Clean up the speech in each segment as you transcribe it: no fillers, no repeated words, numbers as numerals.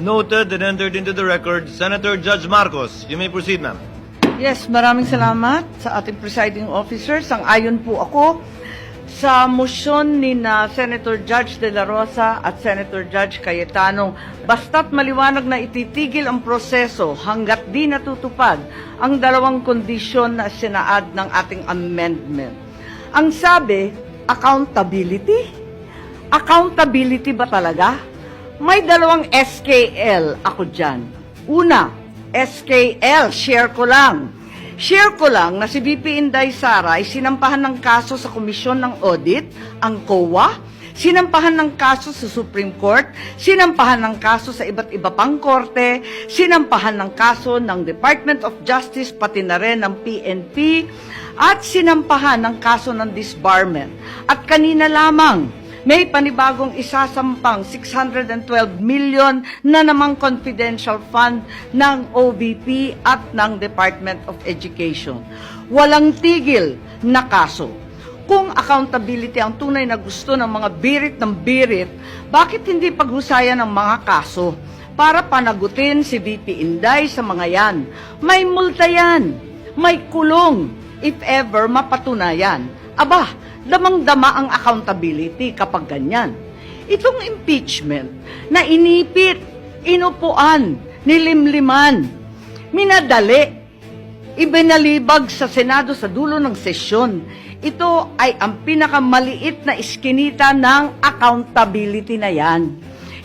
Noted and entered into the record. Senator Judge Marcos, you may proceed, ma'am. Yes, maraming salamat sa ating presiding officer. Sang-ayon po ako sa motion ni Senator Judge De La Rosa at Senator Judge Cayetano. Basta't maliwanag na ititigil ang proseso hanggat di natutupad ang dalawang kondisyon na sinaad ng ating amendment. Ang sabi, accountability? Accountability ba talaga? May dalawang SKL ako dyan. Una, SKL, share ko lang. Share ko lang na si VP Inday Sara ay sinampahan ng kaso sa Komisyon ng Audit, ang COA, sinampahan ng kaso sa Supreme Court, sinampahan ng kaso sa iba't iba pang korte, sinampahan ng kaso ng Department of Justice, pati na rin ng PNP, at sinampahan ng kaso ng disbarment. At kanina lamang, may panibagong isasampang 612 million na namang confidential fund ng OVP at ng Department of Education. Walang tigil na kaso. Kung accountability ang tunay na gusto ng mga birit ng birit, bakit hindi paghusayan ng mga kaso para panagutin si VP Inday sa mga yan? May multa yan, may kulong if ever mapatunayan. Aba, damang-dama ang accountability kapag ganyan. Itong impeachment na inipit, inupuan, nilimliman, minadali, ibinalibag sa Senado sa dulo ng sesyon. Ito ay ang pinakamaliit na iskinita ng accountability na yan.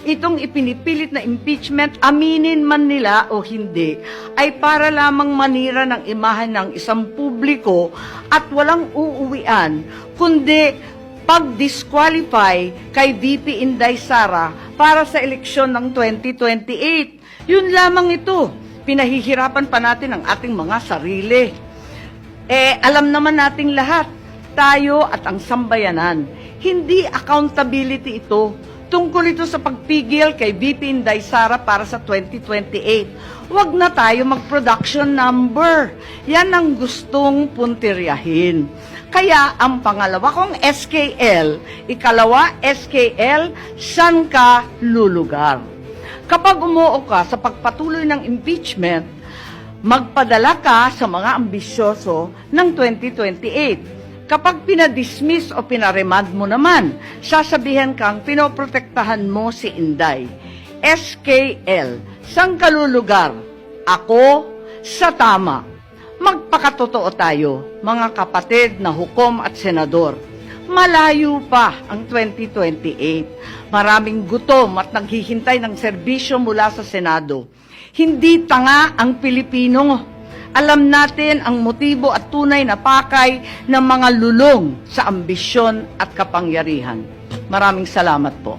Itong ipinipilit na impeachment, aminin man nila o hindi, ay para lamang manira ng imahe ng isang publiko at walang uuwian, kundi pag-disqualify kay VP Inday Sara para sa eleksyon ng 2028. Yun lamang ito. Pinahihirapan pa natin ang ating mga sarili. Alam naman nating lahat, tayo at ang sambayanan, hindi accountability ito. Tungkol ito sa pagpigil kay VP Inday Sara para sa 2028. Huwag na tayo mag-production number. Yan ang gustong puntiryahin. Kaya ang pangalawa kong SKL, ikalawa SKL, saan ka lulugar? Kapag umuo ka sa pagpatuloy ng impeachment, magpadala ka sa mga ambisyoso ng 2028. Kapag pinadismiss o pinaremand mo naman, sasabihan kang pinoprotektahan mo si Inday. SKL, saan ka lulugar? Ako sa tama. Magpakatotoo tayo, mga kapatid na hukom at senador. Malayo pa ang 2028. Maraming gutom at naghihintay ng serbisyo mula sa Senado. Hindi tanga ang Pilipino. Alam natin ang motibo at tunay na pakay ng mga lulong sa ambisyon at kapangyarihan. Maraming salamat po.